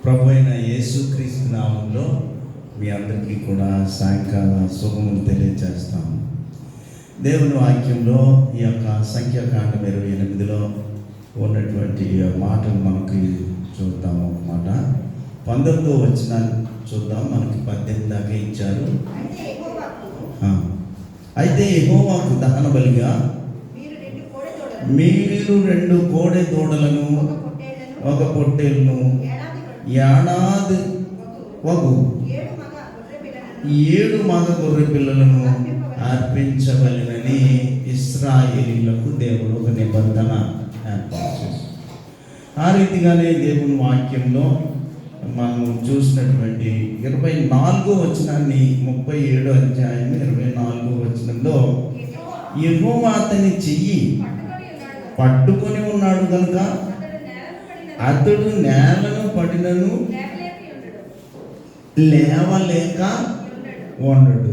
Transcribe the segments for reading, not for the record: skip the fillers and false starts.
ప్రభు అయిన యేసుక్రీస్తు నామంలో మీ అందరికీ కూడా సాయంకాల శుభములు తెలియజేస్తాము. దేవుని వాక్యంలో ఈ యొక్క సంఖ్యాకాండం 28లో ఉన్నటువంటి మాటలు మనకి చూద్దాము. ఒక మాట 19వ వచనాన్ని చూద్దాం. మనకి 18 దాకా ఇచ్చారు. అయితే యెహోవాకు దహన బలిగా మీరు 2 కోడె దూడలను, ఒక పొట్టేలును, ఏడాది 7 మగ గొర్రె పిల్లలను అర్పించవలెనని ఇశ్రాయేలీయులకు దేవుడు ఒక నిబంధన ఏర్పాటు చేశారు. ఆ రీతిగానే దేవుని వాక్యంలో మనం చూసినటువంటి 24వ వచనాన్ని 37వ అధ్యాయం 24వ వచనంలో యెహోవా అతని చెయ్యి పట్టుకొని ఉన్నాడు కనుక అతడు నేలను పడినను లేవలేక ఉండడు.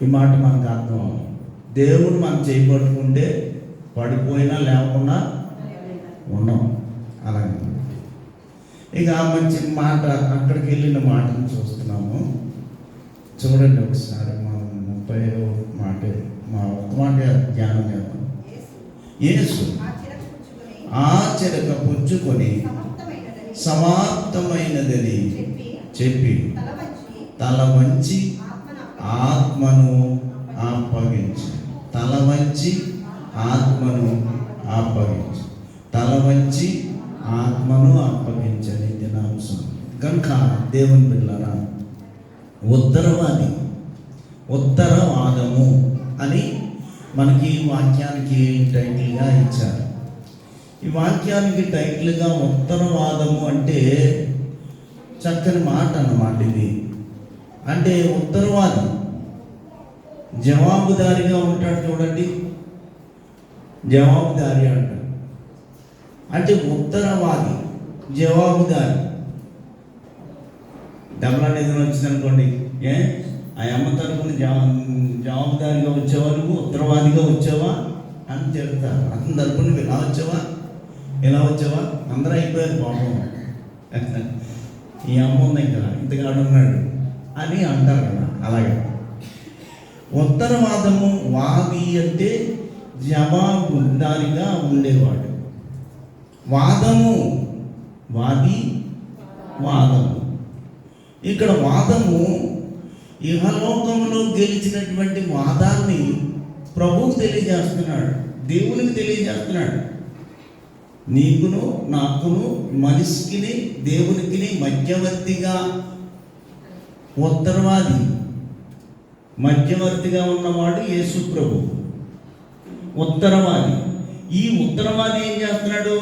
ఈ మాట మనకు అర్థం. దేవుడు మనం చేయి పట్టుకుంటే పడిపోయినా లేకుండా ఉన్నాం. అలాగే ఇక మంచి మాట అక్కడికి వెళ్ళిన మాటను చూస్తున్నాము. చూడండి ఒకసారి మనం 30వ మాట ఒక మాట ధ్యానం చేద్దాం. యేసు ఆ చిరక పుచ్చుకొని సమాప్తమైనదని చెప్పి తల వంచి ఆత్మను అప్పగించు. తల వంచి ఆత్మను అప్పగించు. తల వంచి ఆత్మను అప్పగించని దినాంశం కనుక దేవుని బిడ్డలారా, ఉత్తరవాదము అని మనకి వాక్యానికి టైటిల్గా ఇచ్చారు. ఈ వాక్యానికి టైటిల్గా ఉత్తరవాదము అంటే చక్కని మాట అన్నమాట. ఇది అంటే ఉత్తరవాది జవాబుదారిగా ఉంటాడు. చూడండి, జవాబుదారి అంటారు. అంటే ఉత్తరవాది జవాబుదారి. డబ్బులు ఏదైనా వచ్చిందనుకోండి, ఆ అమ్మ తరపున జవాబుదారిగా వచ్చేవా, నువ్వు ఉత్తరవాదిగా వచ్చావా అని చెప్తారు. అతని తరపున ఇలా వచ్చావా అందరూ అయిపోయారు పాపం, ఈ అమ్మ ఉంది ఇంకా ఇంతకాడు ఉన్నాడు అని అంటారు కదా. అలాగే ఉత్తరవాదము, వాది అంటే జవాబుదారిగా ఉండేవాడు. వాదము, వాదము. ఇక్కడ వాదము ఇహలోకంలో గెలిచినటువంటి వాదాన్ని ప్రభువుకు తెలియజేస్తున్నాడు, దేవునికి తెలియజేస్తున్నాడు. నీకును నాకును మనిషికిని దేవునికి మధ్యవర్తిగా మధ్యవర్తిగా ఉన్నవాడు యేసు ప్రభు, ఉత్తరవాది. ఈ ఉత్తరవాది ఏం చేస్తున్నాడు?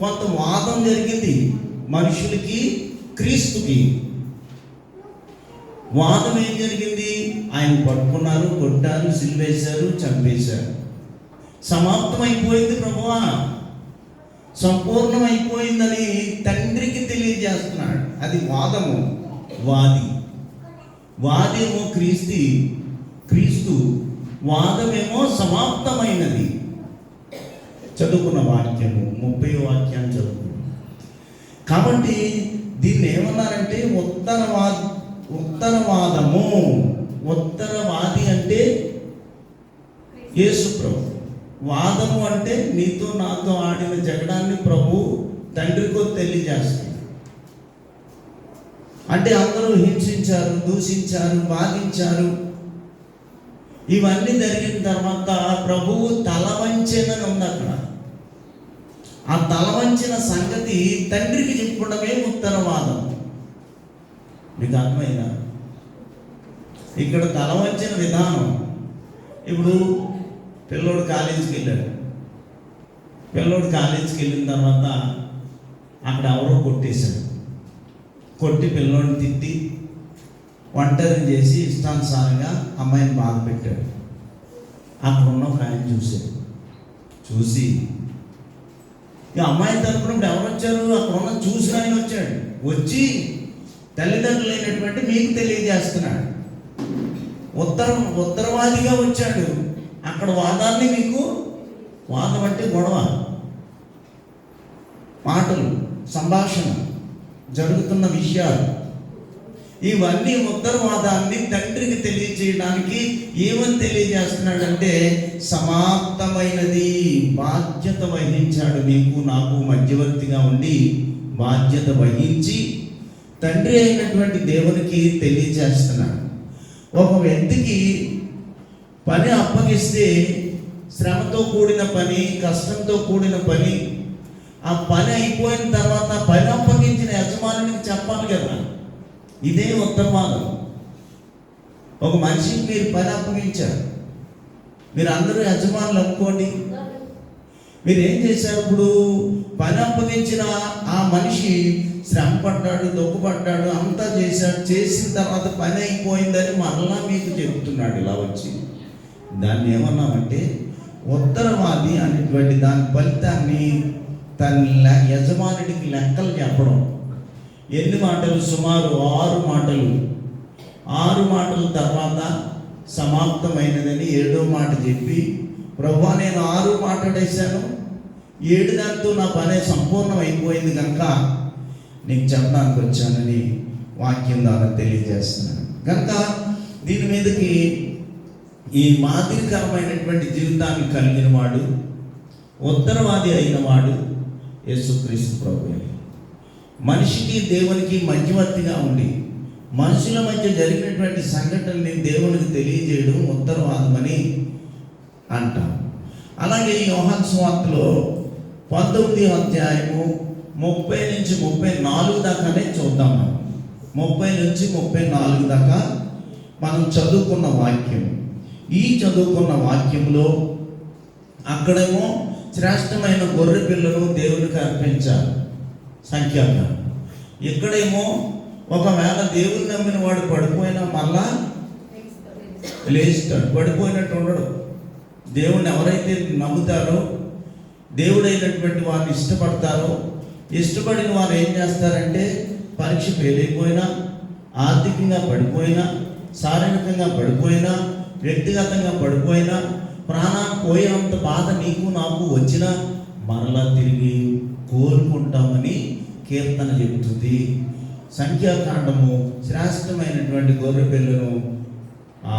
కొంత వాదం జరిగింది మనుషులకి, క్రీస్తుకి. వాదం ఏం జరిగింది? ఆయన పట్టుకున్నారు, కొట్టారు, సిలువేశారు, చంపేశారు. సమాప్తమైపోయింది ప్రభువా, సంపూర్ణమైపోయిందని తండ్రికి తెలియజేస్తున్నాడు. అది వాదము. వాదేమో క్రీస్తు, వాదమేమో సమాప్తమైనది. చదువుకున్న వాక్యము 30వ వాక్యాన్ని చదువుకున్నాం. కాబట్టి దీన్ని ఏమన్నారంటే ఉత్తరవాదము. ఉత్తరవాది అంటే యేసు ప్రభు. వాదము అంటే నీతో నాతో ఆడిన జగడాన్ని ప్రభు తండ్రికో తెలియజేస్తుంది. అంటే అందరూ హింసించారు, దూషించారు, బాధించారు. ఇవన్నీ జరిగిన తర్వాత ప్రభువు తల వంచెనని ఉంది అక్కడ. ఆ తల వంచిన సంగతి తండ్రికి చెప్పుకోవడమే ఉత్తరవాదం. మీకు అర్థమైందా? ఇక్కడ తల వంచిన విధానం. ఇప్పుడు పిల్లోడు కాలేజీకి వెళ్ళాడు. పిల్లోడు కాలేజీకి వెళ్ళిన తర్వాత అక్కడ ఎవరో కొట్టేశాడు. కొట్టి పిల్లోడిని తిట్టి ఒంటరిని చేసి ఇష్టానుసారంగా అమ్మాయిని బాధ పెట్టాడు. అక్కడ ఉన్న ఒక ఆయన చూసి ఇక అమ్మాయి తరపున ఇప్పుడు ఎవరు వచ్చారు? అక్కడ ఉన్న చూసిన ఆయన వచ్చి తల్లిదండ్రులు అయినటువంటి మీకు తెలియజేస్తున్నాడు. ఉత్తరవాదిగా వచ్చాడు. అక్కడ వాదాన్ని మీకు, వాదం అంటే గొడవ, మాటలు, సంభాషణ, జరుగుతున్న విషయాలు. ఇవన్నీ ఉత్తరవాదాన్ని తండ్రికి తెలియజేయడానికి ఏమని తెలియజేస్తున్నాడంటే, సమాప్తమైనది. బాధ్యత వహించాడు, మీకు నాకు మధ్యవర్తిగా ఉండి బాధ్యత వహించి తండ్రి అయినటువంటి దేవునికి తెలియజేస్తున్నాడు. ఒక వ్యక్తికి పని అప్పగిస్తే శ్రమతో కూడిన పని, కష్టంతో కూడిన పని, ఆ పని అయిపోయిన తర్వాత పని అప్పగించిన యజమానికి చెప్పాలి కదా. ఇదే ఉత్తరవాదం. ఒక మనిషికి మీరు పని అప్పగించారు, మీరు అందరూ యజమానులు అనుకోండి. మీరు ఏం చేశారు? ఇప్పుడు పని అప్పగించిన ఆ మనిషి శ్రమ పడ్డాడు, దుఃఖపడ్డాడు, అంతా చేశాడు. చేసిన తర్వాత పని అయిపోయిందని మరలా మీకు చెప్తున్నాడు ఇలా వచ్చి. దాన్ని ఏమన్నామంటే ఉత్తరవాది అనేటువంటి దాని ఫలితాన్ని తన యజమానుడికి లెక్కలు చెప్పడం. ఎన్ని మాటలు? సుమారు 6 మాటలు. 6 మాటల తర్వాత సమాప్తమైనదని 7వ మాట చెప్పి, ప్రభువా నేను 6 మాట్లాడేశాను, 7 దాంతో నా పని సంపూర్ణం అయిపోయింది కనుక నీకు చెప్పడానికి వచ్చానని వాక్యం ద్వారా తెలియజేస్తున్నాను. కనుక దీని మీదకి ఈ మాదిరికరమైనటువంటి జీవితాన్ని కలిగిన వాడు, ఉత్తరవాది అయిన వాడు యేసుక్రీస్తు ప్రభువే. మనిషికి దేవునికి మధ్యవర్తిగా ఉండి మనుషుల మధ్య జరిగినటువంటి సంఘటనని దేవునికి తెలియజేయడం ఉత్తరవాదమని అంటాం. అలాగే యోహాను సువార్తలో 19వ అధ్యాయము 30 నుంచి 34 దాకానే చూద్దాం. మనం 30 నుంచి 34 దాకా మనం చదువుకున్న వాక్యం. ఈ చదువుకున్న వాక్యంలో అక్కడేమో శ్రేష్టమైన గొర్రె పిల్లను దేవునికి అర్పించాలి సంఖ్యాగా. ఇక్కడేమో ఒకవేళ దేవుని నమ్మిన వాడు పడిపోయినా మళ్ళా లేస్తాడు, పడిపోయినట్టు ఉండడు. దేవుని ఎవరైతే నమ్ముతారో, దేవుడైనటువంటి వారిని ఇష్టపడతారో, ఇష్టపడిన వారు ఏం చేస్తారంటే పరీక్ష ఫెయిల్ అయిపోయినా, ఆర్థికంగా పడిపోయినా, శారీరకంగా పడిపోయినా, వ్యక్తిగతంగా పడిపోయినా, ప్రాణాన్ని పోయేంత బాధ నీకు నాకు వచ్చినా మరలా తిరిగి కోలుకుంటామని కీర్తన చెబుతుంది. సంఖ్యాకాండము శ్రేష్టమైనటువంటి గొర్రె పిల్లను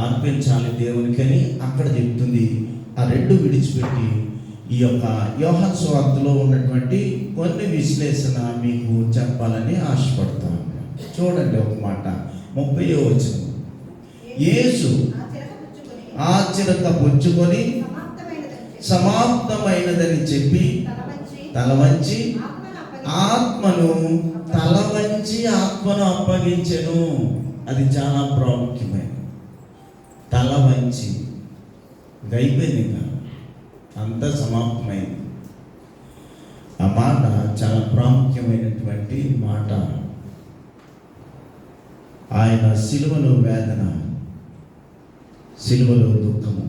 అర్పించాలి దేవునికని అక్కడ చెబుతుంది. ఆ 2 విడిచిపెట్టి ఈ యొక్క యోహాను సువార్తలో ఉన్నటువంటి కొన్ని విశ్లేషణ మీకు చెప్పాలని ఆశపడతాను. చూడండి ఒక మాట, 30వ వచనం. యేసు ఆ చిరక పుచ్చుకొని సమాప్తమైనదని చెప్పి తల వంచి ఆత్మను అప్పగించెను. అది చాలా ప్రాముఖ్యమైనది. తల వంచి అయిపోయింది, ఇంకా అంతా సమాప్తమైంది. ఆ మాట చాలా ప్రాముఖ్యమైనటువంటి మాట. ఆయన సిలువలో వేదన, సిలువలో దుఃఖము,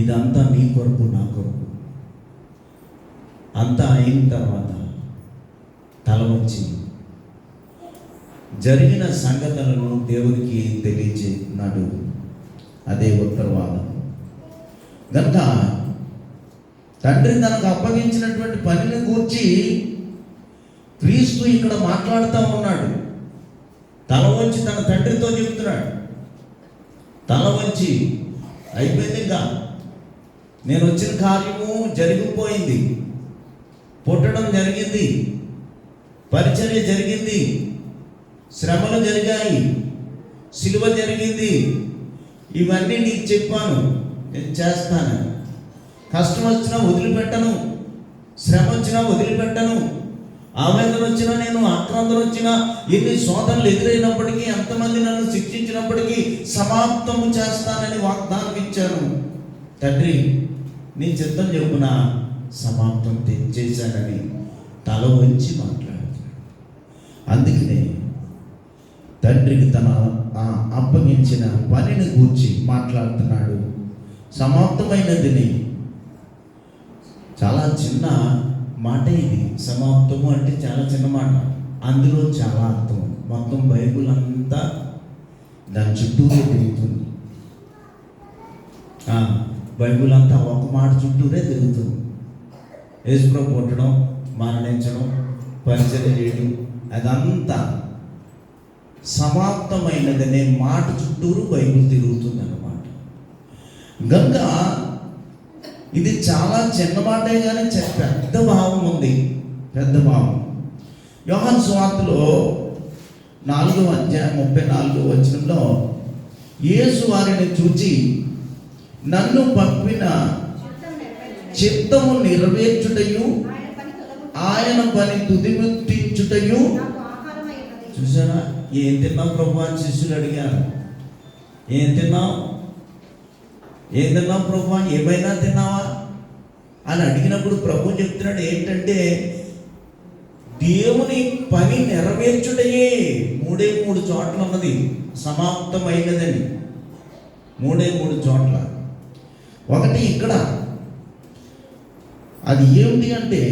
ఇదంతా నీ కొరకు నా కొరకు. అంతా అయిన తర్వాత తల వంచి జరిగిన సంగతులను దేవునికి తెలియజేస్తున్నాడు. అదే ఉత్తరవాదం. కనుక తండ్రి తనకు అప్పగించినటువంటి పనిని గూర్చి క్రీస్తు ఇక్కడ మాట్లాడుతూ ఉన్నాడు. తల వంచి తన తండ్రితో చెప్తున్నాడు. తల వంచి అయిపోయింది, ఇంకా నేను వచ్చిన కార్యము జరిగిపోయింది. పుట్టడం జరిగింది, పరిచర్య జరిగింది, శ్రమలు జరిగాయి, సిలువ జరిగింది. ఇవన్నీ నీకు చెప్పాను, నేను చేస్తాను. కష్టం వచ్చినా వదిలిపెట్టను, శ్రమ వచ్చినా వదిలిపెట్టను, ఆవేదన వచ్చినా, నేను ఆక్రాంతలు వచ్చినా, ఎన్ని శోధనలు ఎదురైనప్పటికీ, ఎంతమంది నన్ను శిక్షించినప్పటికీ సమాప్తము చేస్తానని వాగ్దానం ఇచ్చాను. తండ్రి నీ చిత్తం చెప్పున సమాప్తం చేశానని తల వంచి మాట్లాడుతున్నాడు. అందుకనే తండ్రికి తన అప్పగించిన పనిని గూర్చి మాట్లాడుతున్నాడు. సమాప్తమైనదని చాలా చిన్న మాట ఇది. సమాప్తము అంటే చాలా చిన్న మాట, అందులో చాలా అర్థం. మొత్తం బైబుల్ అంతా దాని చుట్టూరే తిరుగుతుంది. బైబుల్ అంతా ఒక మాట చుట్టూరే తిరుగుతుంది. యేసుప్రభు పుట్టడం, మరణించడం, పరిచయం చేయడం అదంతా సమాప్తమైనదనే మాట చుట్టూరు బైబిల్ తిరుగుతుంది అన్నమాట. గనుక ఇది చాలా చిన్న మాటే కానీ పెద్ద భావం ఉంది, పెద్ద భావం. యోహాను సువార్తలో 4వ అధ్యాయం 34వ వచనంలో యేసు వారిని చూచి నన్ను పంపిన చిత్తము నెరవేర్చుటయు ఆయన పని తుదిముట్టించుటయు. చూసారా, ఏం తిన్నావు ప్రభు అని శిష్యులు అడిగారు. ఏం తిన్నావు ప్రభు, ఏమైనా తిన్నావా అని అడిగినప్పుడు ప్రభు చెప్తున్నాడు ఏంటంటే దేవుని పని నెరవేర్చుటయే. 3 చోట్ల ఉన్నది సమాప్తమైనదని, 3 చోట్ల. ఒకటి ఇక్కడ, అది ఏమిటి అంటే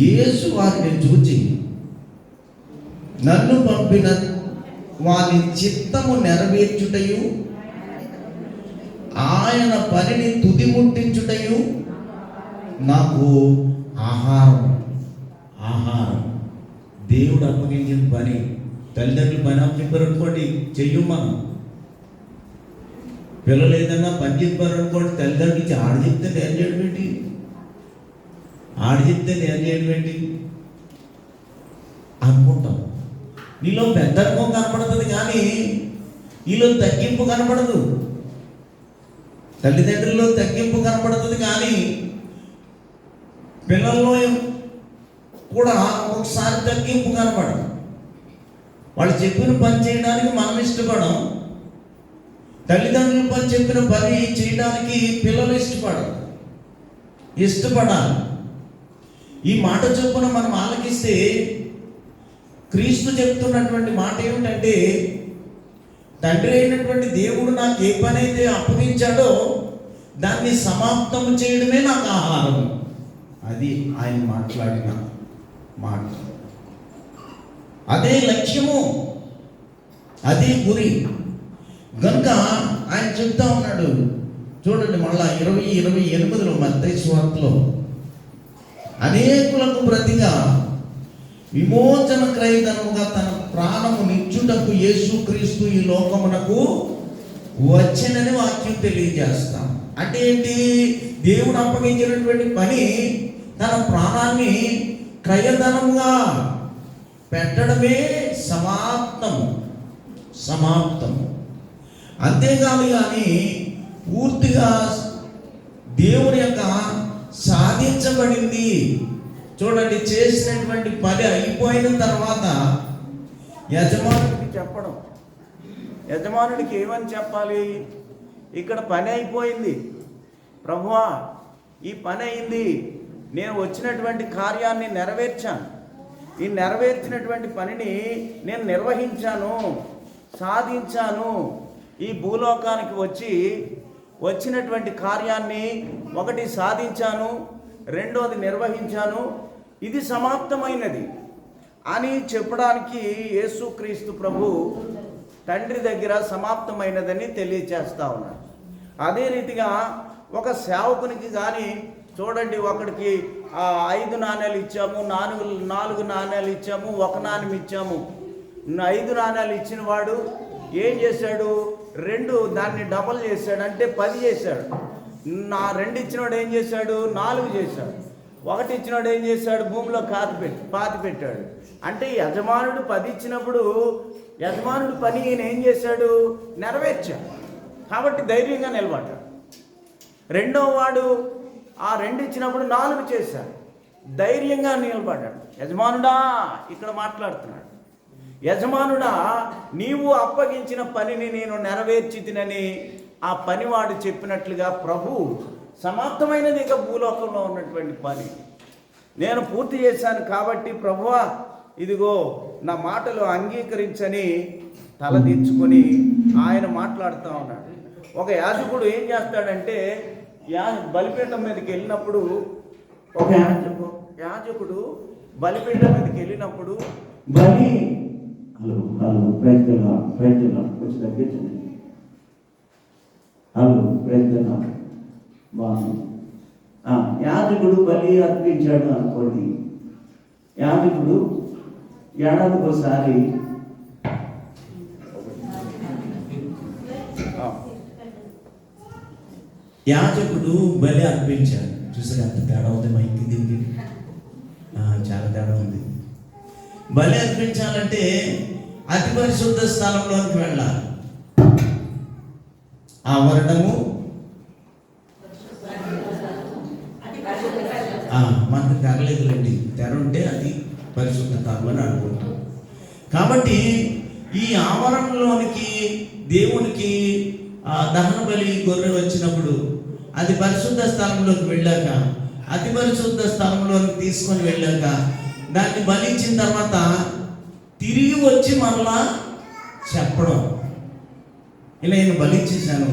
యేసు వారిని చూచి నన్ను పంపిన వారి చిత్తము నెరవేర్చుటయు ఆయన పనిని తుదిముట్టించుటయు నాకు ఆహారం. దేవుడు అప్పగించిన పని. తల్లిదండ్రులు పని అప్పచెప్పారు అనుకోండి, చెయ్యం మనం. పిల్లలు ఏదన్నా పని చెప్పారు అనుకోండి, తల్లిదండ్రులకి ఆడ చెప్తే నేను చేయడం ఏంటి, అనుకుంటాం. నీలో పెద్దరికం కనపడుతుంది కానీ నీలో తగ్గింపు కనపడదు. తల్లిదండ్రుల్లో తగ్గింపు కనపడుతుంది కానీ పిల్లల్లో కూడా ఒకసారి తగ్గింపు కనపడదు. వాళ్ళు చెప్పిన పని చేయడానికి మనం ఇష్టపడం, తల్లిదండ్రుల పని చెప్పిన పని చేయడానికి పిల్లలు ఇష్టపడాలి. ఈ మాట చొప్పున మనం ఆలకిస్తే క్రీస్తు చెప్తున్నటువంటి మాట ఏమిటంటే తండ్రి అయినటువంటి దేవుడు నాకు ఏ పని అయితే అప్పగించాడో దాన్ని సమాప్తం చేయడమే నాకు ఆహారం. అది ఆయన మాట్లాడిన మాట. అదే లక్ష్యము, అదే గురి. గనుక ఆయన చెప్తా ఉన్నాడు. చూడండి మళ్ళా 20:28 మత్తయి సువార్తలో అనేకులకు ప్రతిగా విమోచన క్రయధనముగా తన ప్రాణము నిచ్చుటకు యేసుక్రీస్తు ఈ లోకమునకు వచ్చెనని వాక్యం తెలియజేస్తాం. అంటే ఏంటి? దేవుడు అప్పగించినటువంటి పని తన ప్రాణాన్ని క్రయధనముగా పెట్టడమే సమాప్తము. అంతేకాదు కానీ పూర్తిగా దేవుని యొక్క సాధించబడింది. చూడండి, చేసినటువంటి పని అయిపోయిన తర్వాత యజమానుడికి చెప్పడం. యజమానుడికి ఏమని చెప్పాలి? ఇక్కడ పని అయిపోయింది ప్రభువా, ఈ పని అయింది, నేను వచ్చినటువంటి కార్యాన్ని నెరవేర్చాను, ఈ నెరవేర్చినటువంటి పనిని నేను నిర్వహించాను, సాధించాను. ఈ భూలోకానికి వచ్చినటువంటి కార్యాన్ని ఒకటి సాధించాను, రెండోది నిర్వహించాను, ఇది సమాప్తమైనది అని చెప్పడానికి యేసుక్రీస్తు ప్రభు తండ్రి దగ్గర సమాప్తమైనదని తెలియచేస్తా ఉన్నాడు. అదే రీతిగా ఒక సేవకునికి కానీ చూడండి, ఒకడికి 5 నాణ్యాలు ఇచ్చాము, 4 నాణ్యాలు ఇచ్చాము, 1 నాణ్యం ఇచ్చాము. 5 నాణ్యాలు ఇచ్చిన వాడు ఏం చేశాడు? 2 దాన్ని డబల్ చేశాడు, అంటే 10 చేశాడు. 2 ఇచ్చినవాడు ఏం చేశాడు? 4 చేశాడు. 1 ఇచ్చినవాడు ఏం చేశాడు? భూమిలో పాతి పెట్టాడు. అంటే యజమానుడు 10 ఇచ్చినప్పుడు యజమానుడు పని ఈయన ఏం చేశాడు? నెరవేర్చాడు. కాబట్టి ధైర్యంగా నిలబడ్డాడు. రెండో వాడు 2 ఇచ్చినప్పుడు 4 చేశాడు, ధైర్యంగా నిలబడ్డాడు. యజమానుడా, ఇక్కడ మాట్లాడుతున్నాడు, యజమానుడా నీవు అప్పగించిన పనిని నేను నెరవేర్చితినని ఆ పనివాడు చెప్పినట్లుగా ప్రభు సమాప్తమైనది ఇక భూలోకంలో ఉన్నటువంటి పని నేను పూర్తి చేశాను. కాబట్టి ప్రభువా ఇదిగో నా మాటలు అంగీకరించని తలదించుకొని ఆయన మాట్లాడుతూ ఉన్నాడు. ఒక యాజకుడు ఏం చేస్తాడంటే బలిపీఠం మీదకి వెళ్ళినప్పుడు, ఒక యాజకుడు బలిపీఠం మీదకి వెళ్ళినప్పుడు బలి కొంచెం తగ్గించండి. యాజకుడు బలి అర్పించాడు అనుకోండి, యాజకుడు ఏడాదికి ఒకసారి యాజకుడు బలి అర్పించాడు. చూసారు అంత తేడా ఉంది మైకి దీనికి, చాలా తేడా ఉంది. బలి అర్పించాలంటే అతి పరిశుద్ధ స్థలంలోకి వెళ్ళాలి. ఆవరణము మనకు తెరలేదులేండి, తెర ఉంటే అది పరిశుద్ధ స్థలం అని అనుకుంటాం. కాబట్టి ఈ ఆవరణలోనికి దేవునికి దహన బలి గొర్రె వచ్చినప్పుడు అది పరిశుద్ధ స్థలంలోకి వెళ్ళాక, అతి పరిశుద్ధ స్థలంలోకి తీసుకొని వెళ్ళాక దాన్ని బలించిన తర్వాత తిరిగి వచ్చి మరలా చెప్పడం, ఇలా నేను బలిచ్చేసాను,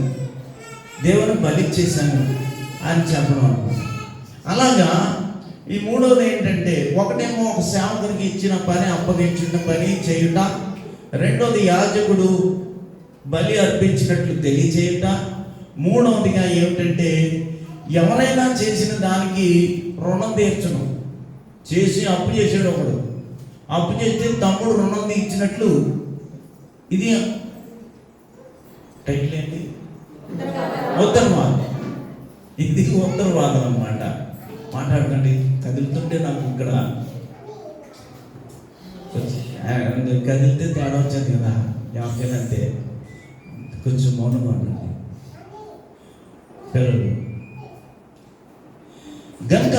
దేవుని బలిచ్చేసాను అని చెప్పడం అన్నమాట. అలాగా ఈ మూడవది ఏంటంటే, ఒకటేమో ఒక సేవకుడికి ఇచ్చిన పని, అప్పగించిన పని చేయుట. రెండోది యాజకుడు బలి అర్పించినట్లు తెలియచేయుట. మూడవదిగా ఏమిటంటే, ఎవరైనా చేసిన దానికి రుణం తీర్చడం. చేసి అప్పు చేసాడు ఒకడు, అప్పు చేస్తే తమ్ముడు రుణం తీర్చినట్లు. ఇది టైటిల్ ఏంటి? ఉత్తరవాదం. ఇది ఉత్తరవాదం అన్నమాట. మాట్లాడకండి, కదులుతుంటే నాకు ఇక్కడ కదిలితే తేడా వచ్చేది కదా, ఎవరికైనంతే కొంచెం మౌనంగా ఉండండి పిల్లలు. కనుక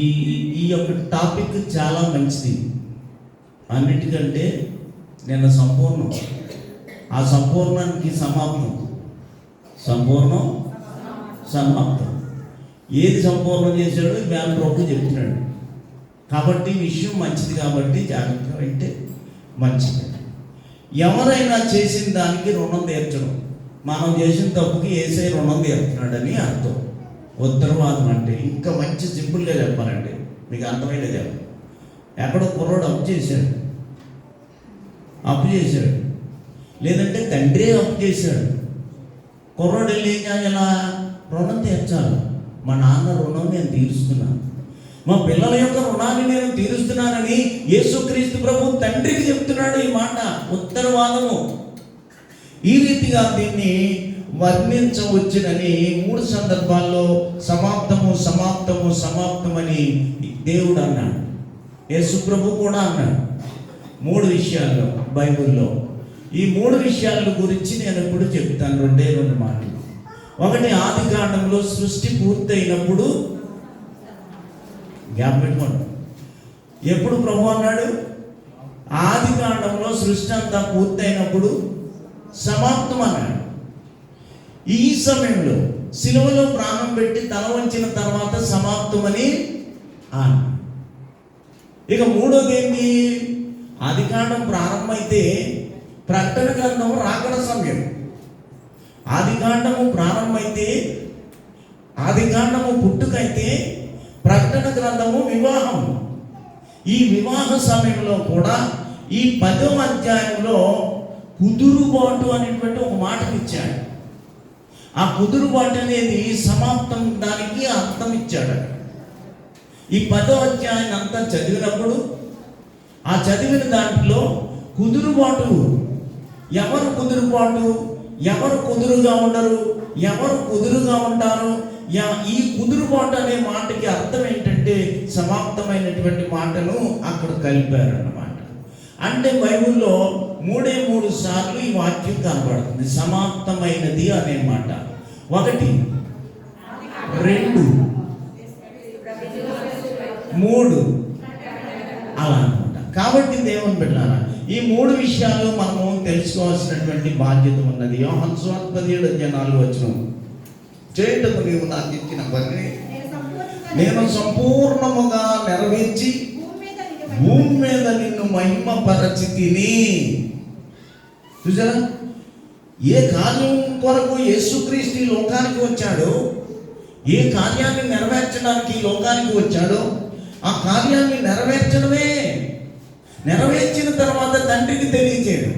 ఈ యొక్క టాపిక్ చాలా మంచిది. అన్నిటికంటే నేను సంపూర్ణం, ఆ సంపూర్ణానికి సమాప్తం, సంపూర్ణం సమాప్తం. ఏది సంపూర్ణం చేశాడో వేల ప్రభు చెప్తున్నాడు. కాబట్టి విషయం మంచిది, కాబట్టి జాగ్రత్తగా వింటే మంచిది. ఎవరైనా చేసిన దానికి రుణం తీర్చడం, మనం చేసిన తప్పుకి యేసయ్య రుణం తీరుతున్నాడని అర్థం. ఉత్తరవాదం అంటే ఇంకా మంచి సింపుల్గా చెప్పాలంటే మీకు అర్థమైనా చెప్పాలి. ఎక్కడో కుర్రోడు అప్పు చేశాడు, లేదంటే తండ్రి అప్పు చేశాడు. కుర్రోడు వెళ్ళి ఏం చేయాలా? రుణం తీర్చాలి. మా నాన్న రుణం నేను తీరుస్తున్నాను, మా పిల్లల యొక్క రుణాన్ని నేను తీరుస్తున్నానని యేసుక్రీస్తు ప్రభు తండ్రికి చెప్తున్నాడు. ఈ మాట ఉత్తరవాదము. ఈ రీతిగా దీన్ని వర్ణించవచ్చునని 3 సందర్భాల్లో సమాప్తము సమాప్తము సమాప్తమని దేవుడు అన్నాడు. యేసు ప్రభు కూడా అన్నాడు 3 విషయాల్లో బైబిల్లో. ఈ 3 విషయాల గురించి నేను ఎప్పుడు చెప్తాను, 2 మాటలు. ఒకటి, ఆది కాండంలో సృష్టి పూర్తయినప్పుడు, గ్యాప్ పెట్టుకోండి. ఎప్పుడు ప్రభు అన్నాడు? ఆది కాండంలో సృష్టి అంతా పూర్తయినప్పుడు సమాప్తం అన్నాడు. ఈ సమయంలో సిలువలో ప్రాణం పెట్టి తల వంచిన తర్వాత సమాప్తమని అన్నాడు. ఇక మూడోది ఏంటి? ఆది కాండం ప్రారంభమైతే ప్రకటన గ్రంథం రాకడ సమయం. ఆది కాండము ప్రారంభమైతే, ఆది కాండము పుట్టుకైతే ప్రకటన గ్రంథము వివాహం. ఈ వివాహ సమయంలో కూడా ఈ 10వ అధ్యాయంలో కుదురుబాటు అనేటువంటి ఒక మాటను ఇచ్చాడు. ఆ కుదురుబాటు అనేది సమాప్తం, దానికి అర్థం ఇచ్చాడు. ఈ 10వ అధ్యాయాన్ని అంతా చదివినప్పుడు ఆ చదివిన దాంట్లో కుదురుబాటు, ఎవరు కుదురుబాటు, ఎవరు కుదురుగా ఉండరు, ఎవరు కుదురుగా ఉంటారు, ఈ కుదురుబాటు అనే మాటకి అర్థం ఏంటంటే సమాప్తమైనటువంటి మాటను అక్కడ కలిపారు అన్నమాట. అంటే బైబిల్లో 3 సార్లు ఈ వాక్యం కనబడుతుంది, సమాప్తమైనది అనే మాట. 1, 2, 3 అలా అనమాట. కాబట్టి దేవుని బిడ్డలారా, ఈ 3 విషయాలు మనము తెలుసుకోవాల్సినటువంటి బాధ్యత ఉన్నది. యోహాను సువార్త 17:4 చేయటకు నీవు నాకు ఇచ్చిన పని నేను సంపూర్ణముగా నెరవేర్చి భూమి మీద నిన్ను మహిమపరచితిని. చూసారా? ఏ కార్యం కొరకు యేసుక్రీస్తు ఈ లోకానికి వచ్చాడో, ఏ కార్యాన్ని నెరవేర్చడానికి ఈ లోకానికి వచ్చాడో ఆ కార్యాన్ని నెరవేర్చిన తర్వాత తండ్రికి తెలియచేయడం.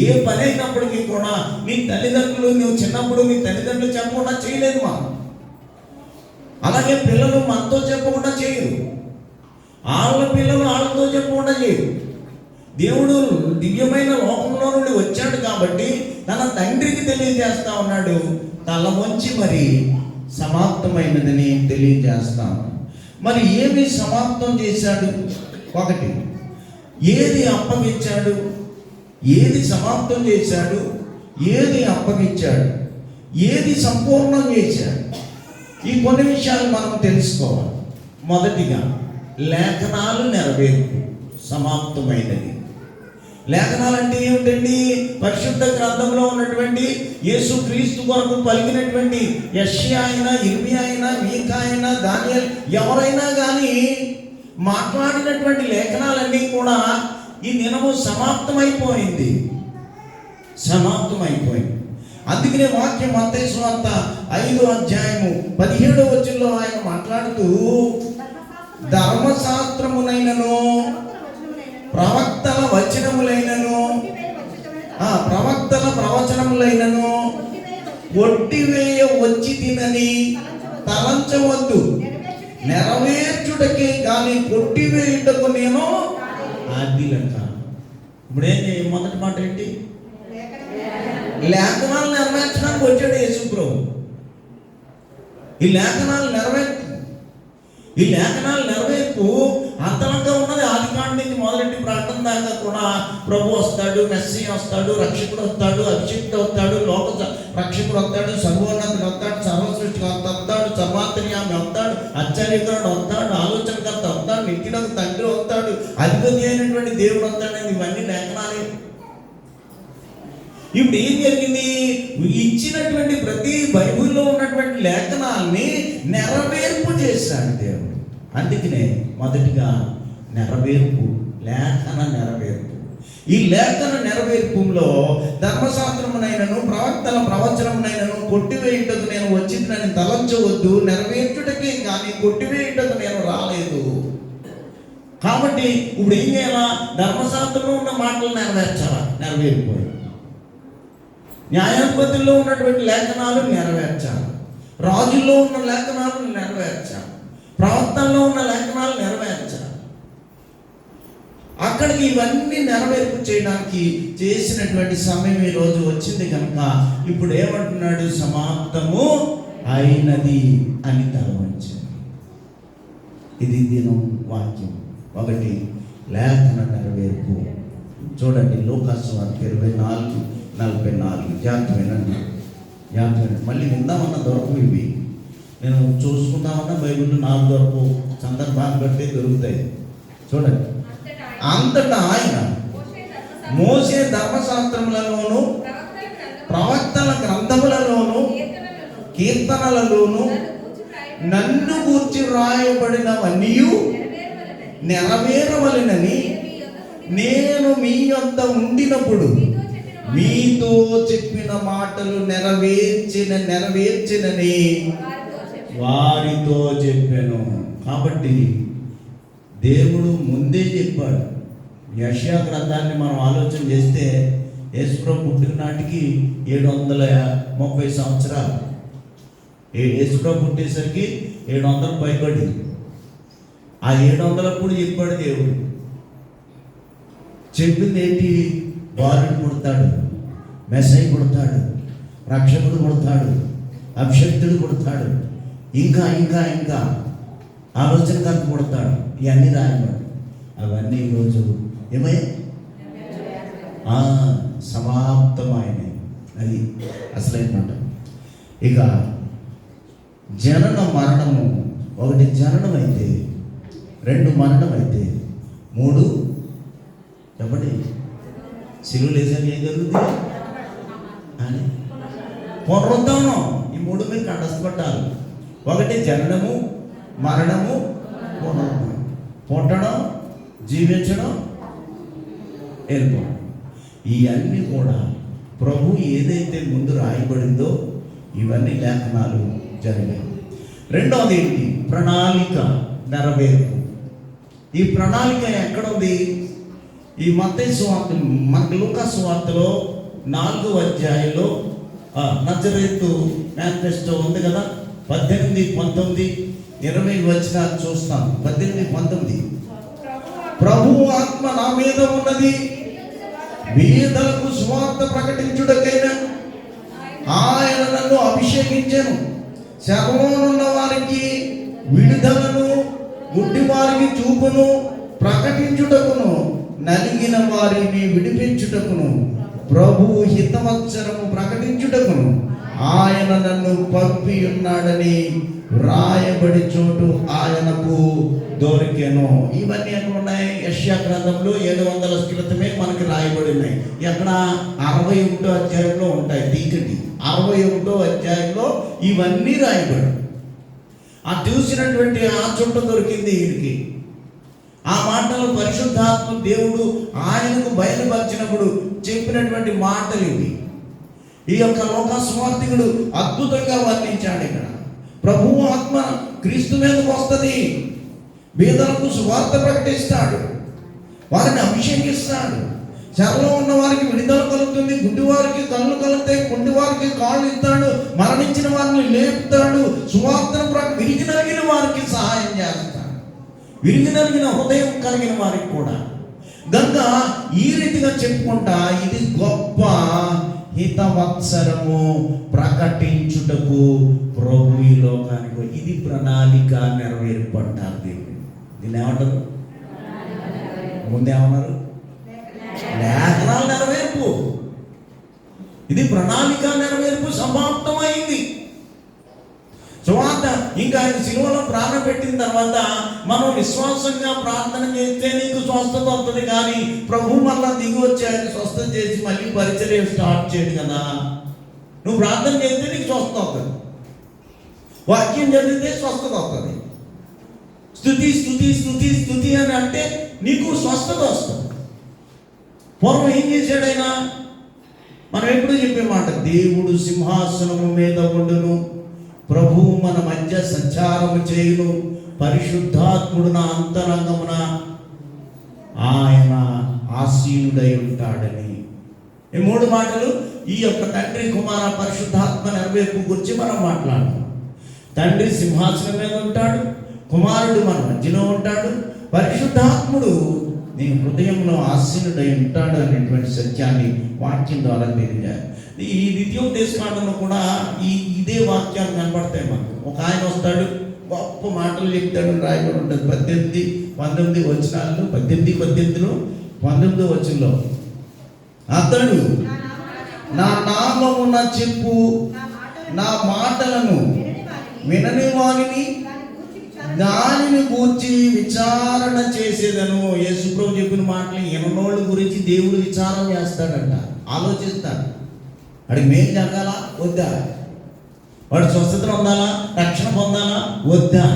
ఏ పని అయినప్పటికీ కూడా నీ తల్లిదండ్రులు, నువ్వు చిన్నప్పుడు నీ తల్లిదండ్రులు చెప్పకుండా చేయలేదు. అలాగే పిల్లలు మనతో చెప్పకుండా చేయరు. వాళ్ళ పిల్లలు వాళ్ళతో చెప్పకుండా చేయరు. దేవుడు దివ్యమైన లోకంలో నుండి వచ్చాడు కాబట్టి తన తండ్రికి తెలియజేస్తా ఉన్నాడు. తల వంచి మరి సమాప్తమైనదని తెలియజేస్తాను. మరి ఏమి సమాప్తం చేశాడు? ఒకటి, ఏది అప్పగించాడు, ఏది సమాప్తం చేశాడు, ఏది అప్పగించాడు, ఏది సంపూర్ణం చేశాడు, ఈ కొన్ని విషయాలు మనం తెలుసుకోవాలి. మొదటిగా లేఖనాలు నెరవేర్పు సమాప్తమైనది. లేఖనాలు అంటే ఏమిటండి? పరిశుద్ధ గ్రంథంలో ఉన్నటువంటి యేసుక్రీస్తు కొరకు పలికినటువంటి యెషయా అయినా, ఇర్మియా అయినా, మీకా అయినా, దానియేలు ఎవరైనా కానీ మాట్లాడినటువంటి లేఖనాలన్నీ కూడా ఈ దినము సమాప్తమైపోయింది. అందుకనే వాక్యం మత్తయి సువార్త 5వ అధ్యాయము 17వ వచనంలో ఆయన మాట్లాడుతూ ధర్మశాస్త్రమునైనను ప్రవక్తల వచనములైనను ప్రవక్తల ప్రవచనములైనను కొట్టివేయ వచ్చి తినని తలంచవద్దు, నెరవేర్చుటకే కానీ కొట్టివేయుటకు నేను ఆదిలంట. ఇప్పుడు ఏం చేయ? మొదటి మాట ఏంటి? లేఖనాలు నెరవేర్చడానికి వచ్చాడు యేసు ప్రభు. ఈ లేఖనాలు నెరవేర్పు అంతరంగా ఉన్నది. ఆదికాండ నుంచి మొదలెట్టి ప్రకటన దాకా కూడా ప్రభు వస్తాడు, మెస్సీయ వస్తాడు, రక్షకుడు వస్తాడు, అభిషేక్తుడు వస్తాడు, లోక రక్షకుడు వస్తాడు, సర్వోన్నతుడు వస్తాడు, సర్వసృష్టికర్త వస్తాడు, సర్వాంతర్యామి వస్తాడు, ఆశ్చర్యకరుడు వస్తాడు, ఆలోచనకర్త వస్తాడు, నిత్యుడకు తండ్రి వస్తాడు, అధిపతి అయినటువంటి దేవుడు వస్తాడని ఇవన్నీ లేఖనాలే. ఇప్పుడు ఏం జరిగింది? ఇచ్చినటువంటి ప్రతి బైబిల్లో ఉన్నటువంటి లేఖనాల్ని నెరవేర్పు చేశాడు దేవుడు. అందుకనే మొదటిగా నెరవేర్పు, లేఖన నెరవేర్పు. ఈ లేఖన నెరవేర్పులో ధర్మశాస్త్రమునైనను ప్రవక్తల ప్రవచనమునైనను కొట్టివేయుటకు నేను వచ్చిందని తలంచవద్దు, నెరవేర్చుటకే కానీ కొట్టివేయుటకు నేను రాలేదు. కాబట్టి ఇప్పుడు ఏం చేయాలా? ధర్మశాస్త్రంలో ఉన్న మాటలు నెరవేర్చాలా? నెరవేరిపోయి న్యాయాధిపతుల్లో ఉన్నటువంటి లేఖనాలు నెరవేర్చాలి, రాజుల్లో ఉన్న లేఖనాలు నెరవేర్చాలి, ప్రవక్తల్లో ఉన్న లేఖనాలు నెరవేర్చాలి. అక్కడికి ఇవన్నీ నెరవేర్పు చేయడానికి చేసినటువంటి సమయం ఈ రోజు వచ్చింది కనుక ఇప్పుడు ఏమంటున్నాడు? సమాప్తము అయినది అని తలవంచింది. ఇది దినం వాక్యం. ఒకటి లేఖన నెరవేర్పు. చూడండి లూకాసు వార్త 24:44. జాగ్రత్తమేనండి. మళ్ళీ విందామన్న దొరకవు ఇవి. నేను చూసుకుందామన్నా బైబిల్లో 4 దొరకవు, సందర్భాన్ని బట్టి దొరుకుతాయి. చూడండి, అంతటా ఆయన మోసే ధర్మశాస్త్రములలోను ప్రవక్తల గ్రంథములలోను కీర్తనలలోను నన్ను గూర్చి వ్రాయబడినవన్నీ నెరవేరవలెనని నేను మీ యొద్ద ఉండినప్పుడు మీతో చెప్పిన మాటలు నెరవేర్చినని వారితో చెప్పాను. కాబట్టి దేవుడు ముందే చెప్పాడు. యెషయా గ్రంథాన్ని మనం ఆలోచన చేస్తే యేసుప్రభు పుట్టిన నాటికి 730 సంవత్సరాలు. యేసుప్రభు పుట్టేసరికి 700 పైబడి. ఆ 700 అప్పుడు చెప్పాడు దేవుడు. చెప్పింది ఏంటి? బాలుడు పుడతాడు, మెస్సయ్య పుడతాడు, రక్షకుడు పుడతాడు, అభిషక్తుడు పుడతాడు, ఇంకా ఇంకా ఇంకా ఆలోచనకర్త పుడతాడు. ఇవన్నీ రాయబడి అవన్నీ ఈరోజు ఏమయ్యా? సమాప్తమైన. అది అసలైన మాట. ఇక జనన మరణము, ఒకటి జననం అయితే, 2 మరణం అయితే, 3 చెప్పండి సిలువలు వేసాక ఏం జరుగుతుంది అని పునరుద్ధానం. ఈ 3 మీరు కంటస్థపడ్డాలి. ఒకటి జననము, మరణము, పునరుద్ధానం. పుట్టడం, జీవించడం, వెళ్ళిపోవడం. ఇవన్నీ కూడా ప్రభు ఏదైతే ముందు రాయబడిందో ఇవన్నీ లేఖనాలు జరిగాయి. రెండవది ఏంటి? ప్రణాళిక నెరవేర్పు. ఈ ప్రణాళిక ఎక్కడుంది? ఈ మత్తయి సువార్త, లూకా సువార్తలో 4వ అధ్యాయంలో నజరేతు మేనిఫెస్టో ఉంది కదా, 18, 19, 20 వచ్చిన చూస్తాం. 18, 19 ఆత్మ నా మీద ఉన్నది, బీదలకు సువార్త ప్రకటించుటకైనా ఆయన నన్ను అభిషేకించెను, శవమునున్న వారికి విడుదలను, గుడ్డి వారికి చూపును ప్రకటించుటకును, నలిగిన వారిని విడిపించుటకును, ప్రభు హితవత్సరము ప్రకటించుటకును ఆయన నన్ను పంపి ఉన్నాడని వ్రాయబడి చోటు ఆయనకు దొరికెను. ఇవన్నీ ఎక్కడ ఉన్నాయి? యెషయా గ్రంథంలో 700 క్రితమే మనకి రాయబడి ఉన్నాయి. ఎక్కడ? 61వ అధ్యాయంలో ఉంటాయి. తీకటి 61వ అధ్యాయంలో ఇవన్నీ రాయబడి, ఆ చూసినటువంటి ఆ చుట్ట దొరికింది ఈయనకి. ఆ మాటలు పరిశుద్ధాత్మ దేవుడు ఆయనకు బయలుపరిచినప్పుడు చెప్పినటువంటి మాటలు ఇవి. ఈ యొక్క లోక స్వార్థికుడు అద్భుతంగా వర్ణించాడు. ఇక్కడ ప్రభువు ఆత్మ క్రీస్తు మీదకు వస్తుంది, బీదలకు సువార్త ప్రకటిస్తాడు, వారిని అభిషేకిస్తాడు, చెరలో ఉన్న వారికి విడుదల కలుగుతుంది, గుడ్డి వారికి కళ్ళు కలుగుతాయి, కుంటి వారికి కాళ్ళు ఇస్తాడు, మరణించిన వారిని లేపుతాడు, సువార్తను విరిగి నలిగిన వారికి సహాయం చేస్తాడు, విరిగి నలిగిన హృదయం కలిగిన వారికి కూడా. గనుక ఈ రీతిగా చెప్పుకుంటా ఇది గొప్ప హితవత్సరము ప్రకటించుటకు ప్రభు ఈ లోకానికి. ఇది ప్రణాళిక నెరవేర్పడ్డారు. దీన్ని ఏమంటారు? ముందేమన్నారు? లేఖనాల నెరవేర్పు. ఇది ప్రణాళిక నెరవేర్పు సమాప్తమైంది. సువార్త ఇంకా ఆయన శిలువలో ప్రాణం పెట్టిన తర్వాత మనం విశ్వాసంగా ప్రార్థన చేస్తే నీకు స్వస్థత వస్తుంది. కానీ ప్రభు మళ్ళా దిగి వచ్చి ఆయన స్వస్థత చేసి మళ్ళీ పరిచర్య స్టార్ట్ చేయడు కదా. నువ్వు ప్రార్థన చేస్తే నీకు స్వస్థత వస్తుంది, వాక్యం చదివితే స్వస్థత వస్తుంది, స్తుతి స్తుతి స్తుతి స్తుతి అని అంటే నీకు స్వస్థత వస్తుంది. పూర్వం ఏం చేశాడు ఆయన? మనం ఎప్పుడు చెప్పే మాట, దేవుడు సింహాసనము మీద ఉండును, ప్రభువు మన మధ్య సంచారము చేయును, పరిశుద్ధాత్ముడు నా అంతరంగమున ఆయన ఆసీనుడై ఉంటాడని. ఈ 3 మాటలు ఈ యొక్క తండ్రి కుమార పరిశుద్ధాత్మ నెరవేర్పు గురించి మనం మాట్లాడతాం. తండ్రి సింహాసనం మీద ఉంటాడు, కుమారుడు మన మధ్యలో ఉంటాడు, పరిశుద్ధాత్ముడు నీ హృదయంలో ఆసీనుడై ఉంటాడు అనేటువంటి సత్యాన్ని వాక్యం ద్వారా తెలియజేయాలి. ఈ ద్వితీయోపదేశకాండంలో కూడా ఇదే వాక్యాలు కనపడతాయి మనకు. ఒక ఆయన వస్తాడు, గొప్ప మాటలు చెప్తాడు, రాయబడి ఉంటుంది 18, 19 వచనాల్లో. 18లో 19వ వచనంలో అతడు నా నామమున చెప్పు నా మాటలను వినని వారిని దానిని గూర్చి విచారణ చేసేదను. యేసుప్రభు చెప్పిన మాటలు విననోళ్ళ గురించి దేవుడు విచారణ చేస్తాడంట, ఆలోచిస్తాడు. వాడికి మేలు జరగాలా వద్దా, వాడు స్వస్థత పొందాలా, రక్షణ పొందాలా వద్దా.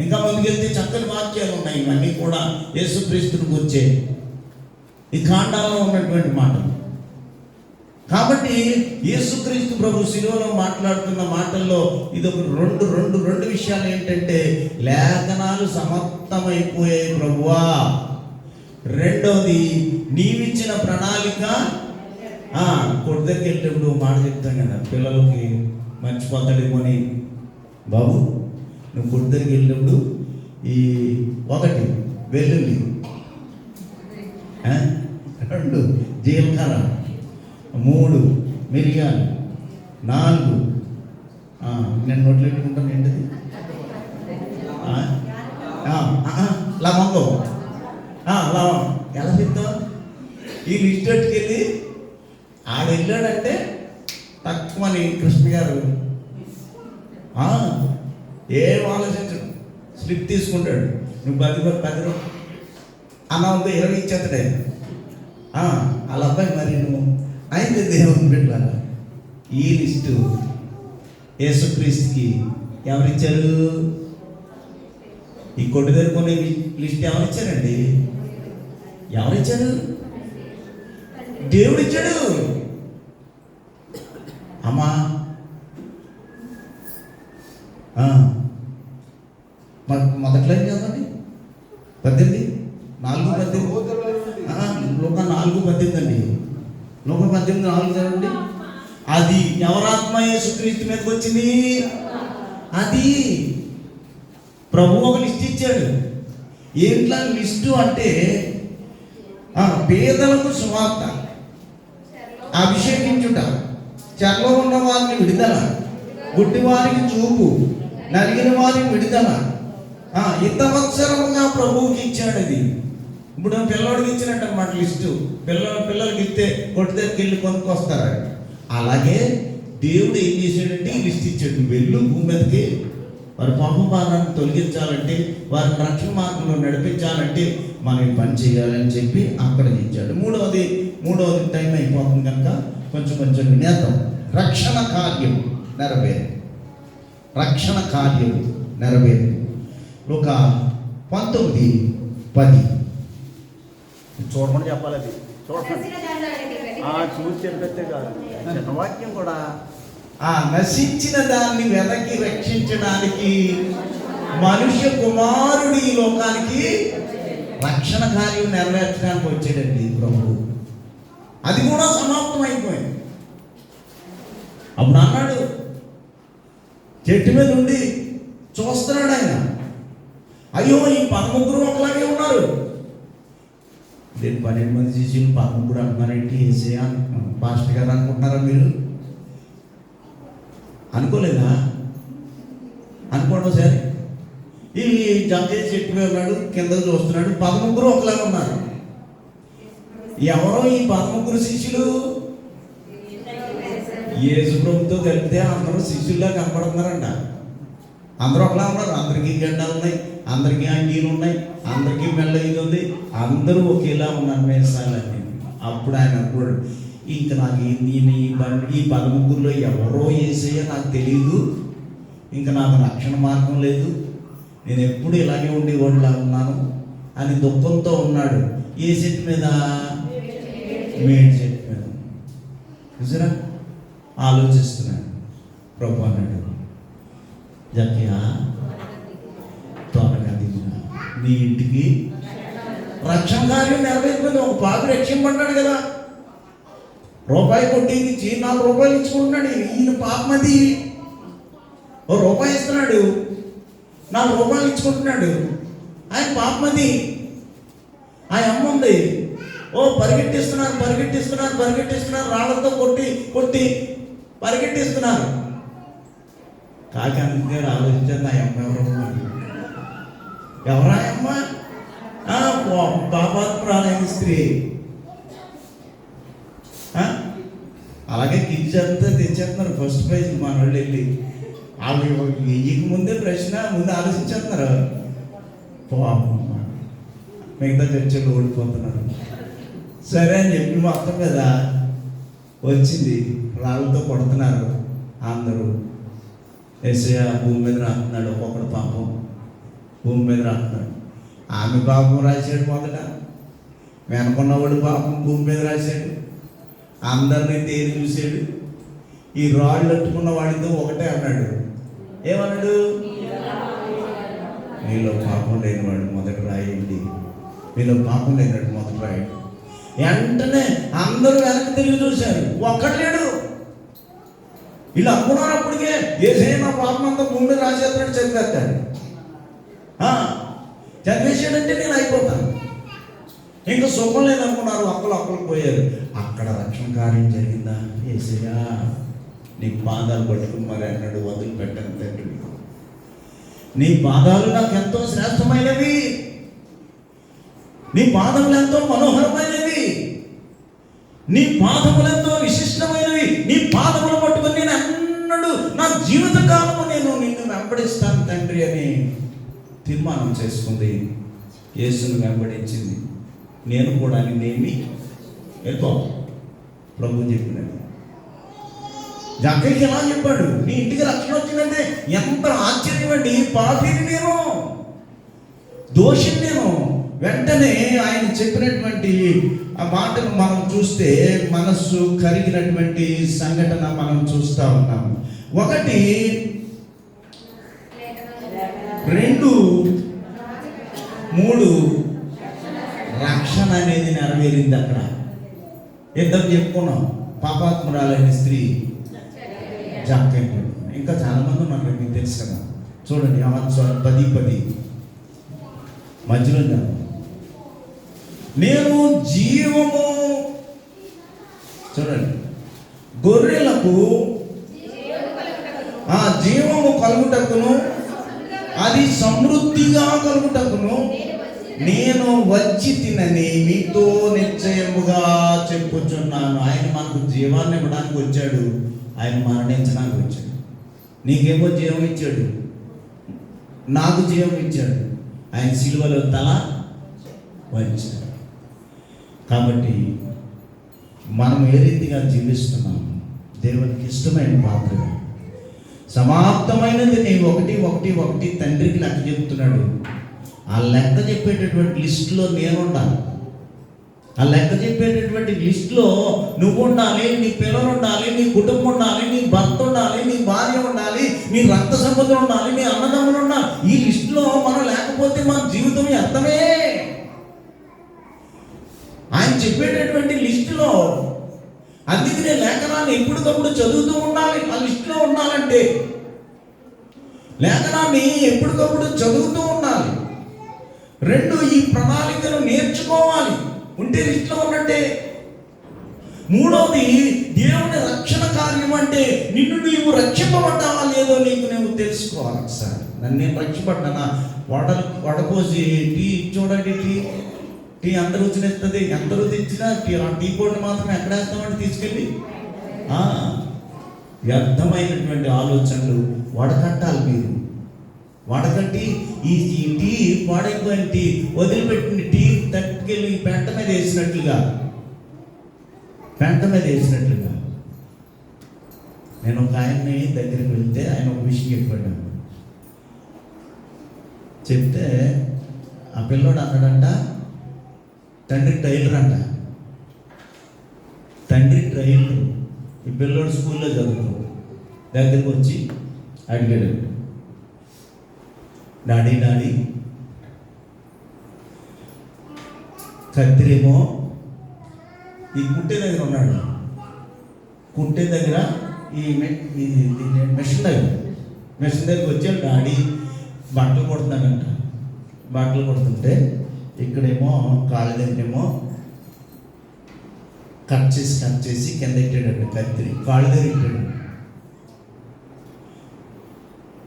ఇంకా ముందుకెళ్తే చక్కని వాక్యాలు ఉన్నాయి. ఇవన్నీ కూడా యేసుక్రీస్తుని గురించే ఈ కాండాల్లో ఉన్నటువంటి మాటలు. కాబట్టి యేసుక్రీస్తు ప్రభు శిలువలో మాట్లాడుతున్న మాటల్లో ఇది ఒక రెండు విషయాలు ఏంటంటే, లేఖనాలు సమర్థమైపోయాయి ప్రభువా. రెండోది, నీవిచ్చిన ప్రణాళిక. కొడు దగ్గరికి వెళ్ళేటప్పుడు మాట చెప్తాం కదా, పిల్లలకి మర్చిపోతాడేమో అని, బాబు నువ్వు కొడు దగ్గరికి వెళ్ళినప్పుడు ఈ 1 వెల్లుల్లి, 2 జీలకర్ర, 3 మిరియాలు, 4 నేను నోట్లు పెట్టుకుంటాను ఏంటిది లవంగం. లవం ఎలా చెప్తావు? ఈ లిస్ట్ పెట్టుకెళ్ళి ఆడ వెళ్ళాడంటే తక్కువని కృష్ణ గారు ఏం ఆలోచించడు, స్లిప్ తీసుకుంటాడు. నువ్వు 10 అలా ఉందో 20 ఇచ్చేస్తాడు ఆయన. వాళ్ళ అబ్బాయి మరి నువ్వు అయితే దేవుని పెట్టాలా. ఈ లిస్టు యేసుక్రీస్తుకి ఎవరిచ్చారు? ఈ కొట్టు దగ్గర కొన్ని లిస్ట్ ఎవరిచ్చారండి? ఎవరిచ్చారు? దేవుడు ఇచ్చాడు. అమ్మా మొదట్లో ఏం చదవండి? 18, 4:18. లోక 4:18 అండి. లోక 18:4 చదవండి. అది ఎవరాత్మ యేసుక్రీస్తు మీదకి వచ్చింది? అది ప్రభు ఒక లిస్ట్ ఇచ్చాడు. ఏంట్లా లిస్టు అంటే పేదలకు సువార్త, అభిషేకించుట, చెరలో ఉన్న వారిని విడుదల, గుడ్డి వారికి చూపు, నలిగిన వారికి విడుదల. ఇంతవత్సరముగా ప్రభువుకి ఇచ్చాడు. అది ఇప్పుడు పిల్లవాడికి ఇచ్చినట్టు అన్నమాట లిస్టు. పిల్లలకి ఇస్తే కొట్టు దగ్గరికి వెళ్ళి కొనుక్కొస్తారు. అలాగే దేవుడు ఏం చేశాడంటే ఈ లిస్ట్ ఇచ్చాడు. వెళ్ళు భూమి మీదకి, వారి పాపం భారాన్ని తొలగించాలంటే, వారిని రక్షణ మార్గంలో నడిపించాలంటే మనం ఈ పని చేయాలని చెప్పి అక్కడ ఇచ్చాడు. మూడవది టైం అయిపోతుంది కనుక కొంచెం వినేద్దాం. రక్షణ కార్యం నెరవేరు. ఒక 19:10 చూడమని చెప్పాలి. అది చూడండి, చూసి చెప్పేస్తే కాదు, చిన్న వాక్యం కూడా. నశించిన దాన్ని వెనక్కి రక్షించడానికి మనుష్య కుమారుడు ఈ లోకానికి రక్షణ కార్యం నెరవేర్చడానికి వచ్చాడండి ప్రభువు. అది కూడా సమాప్తం అయిపోయింది. అప్పుడు అన్నాడు, చెట్టు మీద ఉండి చూస్తున్నాడు ఆయన. అయ్యో, ఈ 11 ఒకలాగే ఉన్నారు. 12 మంది శిష్యులు 11 అంటున్నారేంటి? ఏసయ్య పాస్టర్ గారు అనుకుంటున్నారా మీరు? అనుకోలేదా? అనుకోండి సరే. ఈ జంజయ్య చెట్టు మీద ఉన్నాడు, కింద చూస్తున్నాడు, 11 ఒకలాగా ఉన్నారు. ఎవరో ఈ 11 శిష్యులు యేసు ప్రభుతో కలిపితే అందరూ శిష్యుల్లా కనపడుతున్నారంట. అందరూ ఒకలా ఉన్నారు. అందరికీ గడ్డలు ఉన్నాయి, అందరికీ అంగీలు ఉన్నాయి, అందరికీ మెల్ల ఇది ఉంది, అందరూ ఒకేలా ఉన్నారు మేసాలని. అప్పుడు ఆయన అనుకోడు, ఇంకా నాకు ఈ 13లో ఎవరో యేసయ్య నాకు తెలియదు, ఇంకా నాకు రక్షణ మార్గం లేదు, నేను ఎప్పుడు ఇలాగే ఉండేవాడిలా ఉన్నాను అని దుఃఖంతో ఉన్నాడు. ఏ చెట్టు మీద? మేడి చెట్టు మీద. చూసారా, ఆలోచిస్తున్నాడు. ప్రభు అన్నాడు, జక్కయ్య త్వరగా దిగునా, నీ ఇంటికి రక్షణ కార్యం నెరవేరిపోయింది. ఒక పాపి రక్షింపడ్డాడు కదా, రూపాయి కొట్టి ఇచ్చి 4 రూపాయలు ఇచ్చుకుంటున్నాడు. ఈయన పాపమది ₹1 ఇస్తున్నాడు, 4 రూపాయలు ఇచ్చుకుంటున్నాడు. ఆయన పాపమది. ఆ అమ్మ ఉంది, పరిగెట్టిస్తున్నారు, రాళ్లతో కొట్టి పరిగెట్టిస్తున్నారు. కాకి అందుకే ఆలోచించారు, ఆ అమ్మ ఎవరా అమ్మ? పాపాత్మురాలైన స్త్రీ. అలాగే కిడ్స్ అంతా తెచ్చేస్తున్నారు ఫస్ట్ ప్రైజ్. మన వాళ్ళు వెళ్ళి వాళ్ళు వెయ్యక ముందే ప్రశ్న ముందు ఆలోచించేస్తున్నారు. మిగతా చర్చలు ఓడిపోతున్నారు. సరే అని చెప్పి మొత్తం మీద వచ్చింది, రాళ్ళతో కొడుతున్నారు అందరూ. యేసయ్య భూమి మీద రాస్తున్నాడు, ఒక్కొక్కడు పాపం భూమి మీద రాస్తున్నాడు. ఆమె పాపం రాశాడు మొదట, వెనకున్నవాడు పాపం భూమి మీద రాశాడు, అందరినీ తేరి చూశాడు. ఈ రాళ్ళు అట్టుకున్న వాడితో ఒకటే అన్నాడు. ఏమన్నాడు? మీలో పాపం లేనివాడు మొదట రాయండి, మీలో పాపం లేనివాడు మొదట రాయండి. వెంటనే అందరూ వెనక్కి తిరిగి చూశారు, ఒక్కడు లేడు. వీళ్ళు అనుకున్నారు అప్పటికే, యేసయ్య నా పాపం అంతా భూమి మీద రాసేస్తాడు, చదివేస్తాడు. చదివేసాడంటే నేను అయిపోతాను, ఇంకా సుఖం లేదనుకున్నారు. అక్కలు పోయారు. అక్కడ రక్షణ కార్యం జరిగిందా? యేసయ్య నీ పాదాలు పట్టుకుని మరి అన్నాడు, వదిలిపెట్టను తండ్రి, నీ పాదాలు నాకు ఎంతో శ్రేష్టమైనవి, నీ పాదములు ఎంతో మనోహరమైనవి, నీ పాదములు ఎంతో విశిష్టమైనవి. నీ పాదములు పట్టుకుని నేను అన్నాడు, నా జీవిత కాలము నేను నిన్ను వెంబడిస్తాను తండ్రి అని తీర్మానం చేసుకుంది. యేసును వెంబడించింది. నేను కూడా నిన్నేమి వెళ్ళిపో ప్రభు చెప్పినాడు. జక్కయ్యకి ఎలా చెప్పాడు? నీ ఇంటికి రక్షణ వచ్చిందంటే ఎంత ఆశ్చర్యం అండి. పాపిని నేను, దోషిని నేను. వెంటనే ఆయన చెప్పినటువంటి ఆ మాటను మనం చూస్తే మనస్సు కరిగినటువంటి సంఘటన మనం చూస్తూ ఉన్నాం. 1, 2, 3 రక్షణ అనేది నెరవేరింది. అక్కడ ఇద్దరు చెప్పుకున్నాం, పాపాత్మురాలైన స్త్రీ, జక్కయ్య. ఇంకా చాలామంది ఉన్నారు, మీకు తెలుసు కదా. చూడండి, 10:10 మధ్యలో నేను జీవము, చూడండి, గొర్రెలకు జీవము కలుగుటకును అది సమృద్ధిగా కలుగుటకును నేను వచ్చి తినని మీతో నిశ్చయముగా చెప్పుచున్నాను. ఆయన మనకు జీవాన్ని ఇవ్వడానికి వచ్చాడు, ఆయన మరణించడానికి వచ్చాడు. నీకేమో జీవం ఇచ్చాడు, నాకు జీవం ఇచ్చాడు. ఆయన సిలువలో తల వచ్చాడు. కాబట్టి మనం ఏ రీతిగా జీవిస్తున్నాం, దేవునికి ఇష్టమైన పాత్రగా సమాప్తమైనది నీ 1:1:1 తండ్రికి లెక్క చెప్తున్నాడు. ఆ లెక్క చెప్పేటటువంటి లిస్టులో నేను ఉండాలి. ఆ లెక్క చెప్పేటటువంటి లిస్టులో నువ్వు ఉండాలి, నీ పిల్లలు ఉండాలి, నీ కుటుంబం ఉండాలి, నీ భర్త ఉండాలి, నీ భార్య ఉండాలి, నీ రక్త సంబంధం ఉండాలి, నీ అన్నదమ్ములు ఉండాలి. ఈ లిస్టులో మనం లేకపోతే మన జీవితం వ్యర్థమే. ఆయన చెప్పేటటువంటి లిస్టులో, అందుకనే లేఖనాన్ని ఎప్పటికప్పుడు చదువుతూ ఉండాలి. ఆ లిస్టులో ఉండాలంటే లేఖనాన్ని ఎప్పటికప్పుడు చదువుతూ ఉండాలి. 2, ఈ ప్రణాళికను నేర్చుకోవాలి, ఉంటే లిస్టులో ఉన్నట్టే. 3వది, దేవుని రక్షణ కార్యం అంటే నిన్ను నీవు రక్షింపబడ్డావా లేదో నీకు నువ్వు తెలుసుకోవాలి. ఒకసారి నన్ను నేను రక్షింపడ్డానా? వడపోసి టీ చూడండి, టీ అందరూ వచ్చినేస్తుంది. అందరూ తెచ్చినా టీ పొడిని మాత్రం ఎక్కడ వేస్తామని తీసుకెళ్ళి వ్యర్థమైనటువంటి ఆలోచనలు వడకట్టాలి. మీరు వడకట్టి ఈ టీ పాడైపోయిన టీ వదిలిపెట్టిన టీ తట్టుకెళ్ళి పెంట మీద వేసినట్లుగా నేను ఒక ఆయన్ని దగ్గరికి వెళ్తే ఆయన ఒక విషయం చెప్పాడు. చెప్తే ఆ పిల్లోడు అన్నాడంట, తండ్రి టైలర్ అంట. తండ్రి టైలర్. ఈ పిల్లోడు స్కూల్లో చదువుతాడు. దగ్గరికి వచ్చి అడిగాడు, డాడీ కత్తిరేమో ఈ కుట్టే దగ్గర ఉన్నాడు. కుట్టే దగ్గర ఈ మెషిన్ దగ్గరికి వచ్చాడు. డాడీ బట్టలు కొడుతున్నాడంట. బట్టలు కొడుతుంటే ఇక్కడేమో కాళ్ళ దగ్గరేమో కట్ చేసి కింద పెట్టాడు. కత్తిరి కాళ్ళ దగ్గర పెట్టాడు.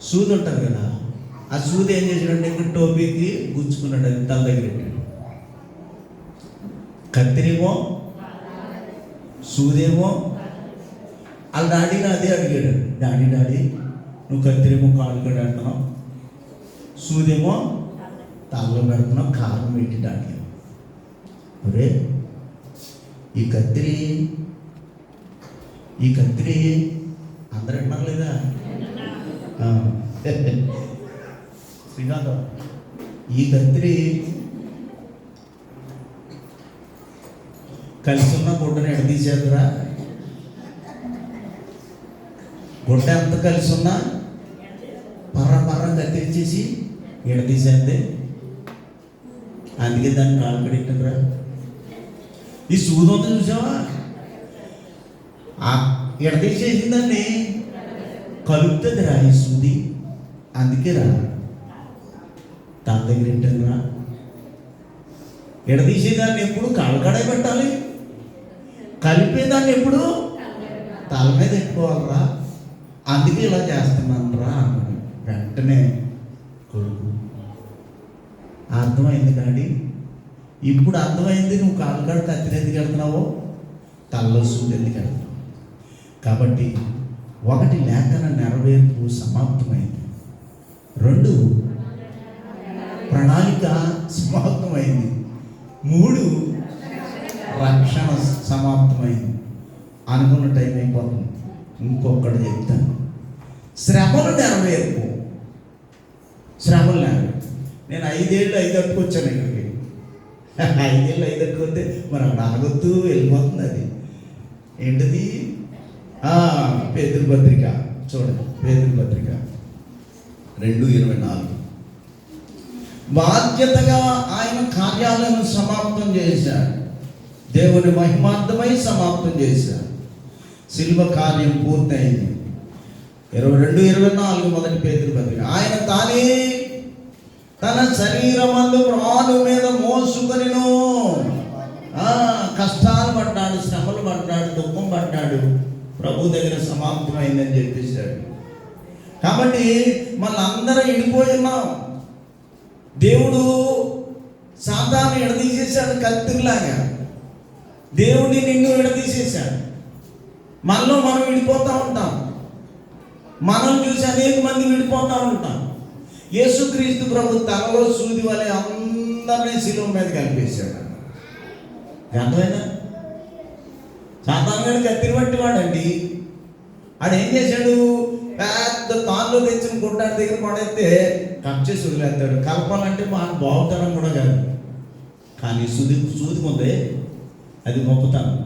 సూది ఉంటుంది కదా, ఆ సూది ఏం చేశాడంటే ఇక్కడ టోపీకి గుచ్చుకున్నాడు. అది తల దగ్గర పెట్టాడు. కత్తిరేమో, సూదేమో. వాళ్ళ డాడీని అదే అడిగాడు, డాడీ నువ్వు కత్తిరేమో కాళ్ళు కూడా పెడుతున్నావు, సూదేమో తలలో పెడుతున్నావు, కారం పెట్టి డాడీ. ఒరే ఈ కత్తిరి అందరూ అంటున్నారు లేదా? శ్రీకాంత్, ఈ కత్తిరి కలిసి ఉన్న గుడ్డని ఎడదీసేదురా. గుడ్డ ఎంత కలిసి ఉన్నా పర్రం కత్తిరించేసి ఎడదీసేది. అందుకే దాన్ని కాలు కడిట్టినరా. ఈ సూదంతా చూసావా? ఎడదీసేసిన దాన్ని కలుపుతుంది రా ఈ సూది. అందుకే రా తన దగ్గర ఏంటరా. ఎడదీసేదాన్ని ఎప్పుడు కాలు కడే పెట్టాలి, కలిపేదాన్ని ఎప్పుడు తల మీద పెట్టుకోవాలరా. అందుకే ఇలా చేస్తున్నాను రా అన్నాడు. వెంటనే కొడుకు అర్థమైంది డాడీ, ఇప్పుడు అర్థమైంది నువ్వు కాలు కాడ కత్తిరి ఎందుకు వెళ్తున్నావో, తలలో సూది ఎందుకు వెళ్తున్నావు. కాబట్టి 1 లేఖన నెరవేర్పు సమాప్తమైంది. 2 ప్రణాళిక సమాప్తమైంది. 3 రక్షణ సమాప్తమైంది. అనుకున్న టైం అయిపోతుంది. ఇంకొకటి చెప్తాను, శ్రమలు నెరవేర్పు. నేను 5 ఏళ్ళు 5 అట్టుకొచ్చాను ఇక్కడికి. 5 ఏళ్ళు 5 అట్టుకొస్తే మరి అక్కడ ఆగొద్దు, వెళ్ళిపోతుంది. అది ఏంటిది? పేతురు పత్రిక చూడండి, పేతురు పత్రిక 2:24. బాధ్యతగా ఆయన కార్యాలను సమాప్తం చేశాడు. దేవుని మహిమార్థమై సమాప్తం చేశాడు. శిల్వ కార్యం పూర్తయింది. 22:24 మొదటి పేతురు పత్రిక. ఆయన తానే తన శరీరమందు రాను మీద మోసుకొనిను ప్రభు దగ్గర సమాప్తమైందని చెప్పేశాడు. కాబట్టి మనందరం ఎండిపోయి ఉన్నాం. దేవుడు సాతాను ఎడదీసేశాడు కత్తిలాగా. దేవుడిని నిన్ను ఎడదీసేశాడు. మనలో మనం విడిపోతూ ఉంటాం. మనం చూసి అనేక మంది విడిపోతూ ఉంటాం. యేసుక్రీస్తు ప్రభు తలలో సూది వలె అందరినీ శిలువ మీద కలిపేశాడు. అర్థమైనా? సాతాను గారు కత్తిని పట్టి వాడండి. ఆడు ఏం చేశాడు? పెద్ద తాళ్ళు తెచ్చిన గుడ్డాడి దగ్గర పడైతే కట్ చేసి వదిలేస్తాడు. కలపాలంటే మా బాగుతనం కూడా కాదు. కానీ సూది ముందే అది గొప్పతనం.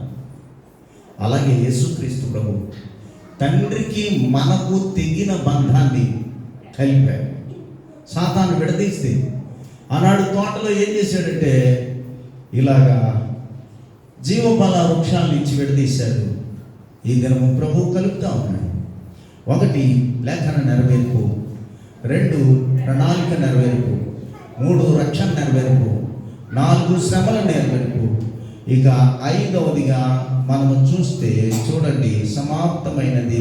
అలాగే యేసుక్రీస్తు ప్రభు తండ్రికి మనకు తెగిన బంధాన్ని కలిపాడు. సాతాను విడదీస్తే ఆనాడు తోటలో ఏం చేశాడంటే ఇలాగా జీవఫల వృక్షాలను ఇచ్చి విడదీశాడు. ఈ దినము ప్రభు కలుపుతా ఉన్నాడు. 1 లేఖన నెరవేర్పు, 2 ప్రణాళిక నెరవేర్పు, 3 రక్షణ నెరవేర్పు, 4 శ్రమల నెరవేర్పు. ఇక 5వదిగా మనము చూస్తే చూడండి, సమాప్తమైనది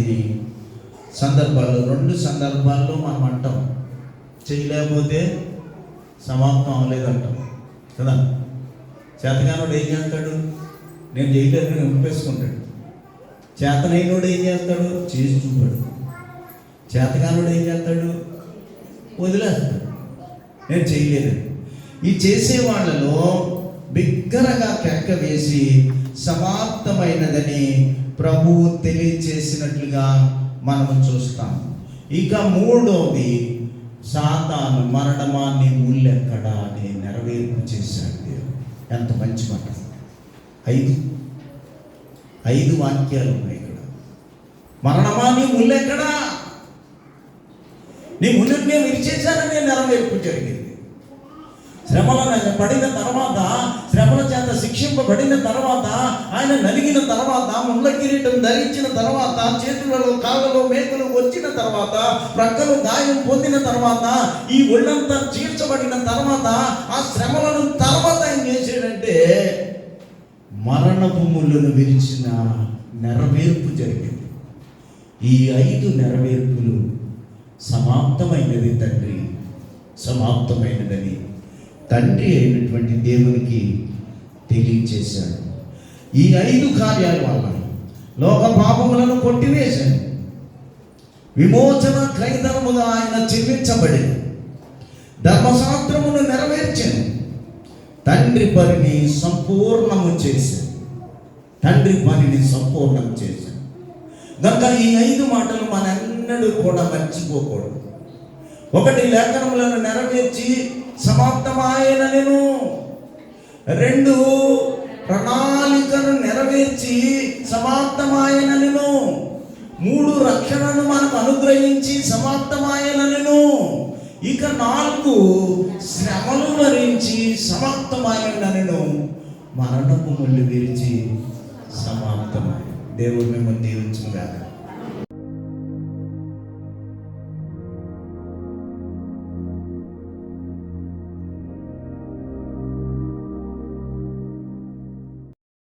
సందర్భాల్లో 2 సందర్భాల్లో మనం అంటాం చేయలేకపోతే సమాప్తం అవ్వలేదంటాం కదా. చేతగానోడు ఏం చేస్తాడు? నేను చేయలేదని ఒప్పేసుకుంటాడు. చేతనైనోడు ఏం చేస్తాడు? చేసి చూపాడు. చేతగానోడు ఏం చేస్తాడు? వదిలేస్తాడు, నేను చేయలేదు. ఈ చేసే వాళ్ళలో బిగ్గరగా కేక వేసి సమాప్తమైనదని ప్రభువు తెలియచేసినట్లుగా మనము చూస్తాం. ఇక 3వది, సాతాను మరణమాన్ని ముల్లెక్కడా అని నెరవేర్పు చేశాడు దేవుడు. ఎంత మంచి మాట! 5 వాక్యాలు ఉన్నాయి ఇక్కడ. మరణమాన్ని ముల్లెక్కడా, నీ ముళ్ళని నేను విరిచేశానని నెరవేర్పు జరిగింది. శ్రమలను పడిన తర్వాత, శ్రమల చేత శిక్షింపబడిన తర్వాత, ఆయన నలిగిన తర్వాత, ముళ్ళ కిరీటం ధరించిన తర్వాత, చేతులలో కాళ్ళలో మేకలు వచ్చిన తర్వాత, ప్రక్కలు గాయం పొందిన తర్వాత, ఈ ఒళ్ళంతా చీల్చబడిన తర్వాత, ఆ శ్రమలను తర్వాత ఏం చేశాడంటే మరణపు ముళ్ళను విరిచిన నెరవేర్పు జరిగింది. ఈ 5 నెరవేర్పులు సమాప్తమైనది తండ్రి, సమాప్తమైనదని తండ్రి అయినటువంటి దేవునికి తెలియచేశాడు. ఈ 5 కార్యాల వల్ల లోక పాపములను కొట్టివేశాడు. విమోచన క్రైదనముగా ఆయన చెల్లించబడింది. ధర్మశాస్త్రమును నెరవేర్చాను. తండ్రి పనిని సంపూర్ణము చేశాను. తండ్రి పనిని సంపూర్ణం చేశాను. కనుక ఈ 5 మాటలు మనందరూ కూడా మర్చిపోకూడదు. 1 లేఖనములను నెరవేర్చి సమాప్తమాయనను, 2 ప్రణాళికను నెరవేర్చి సమాప్తమాయనను, 3 రక్షణను మనకు అనుగ్రహించి సమాప్తమాయనను, ఇక 4 శ్రమలు భరించి సమాప్తమాయనను, మరణపు ముళ్ళు విరిచి సమాప్తమాయ. దేవుడు మిమ్మల్ని దీవించుగాక.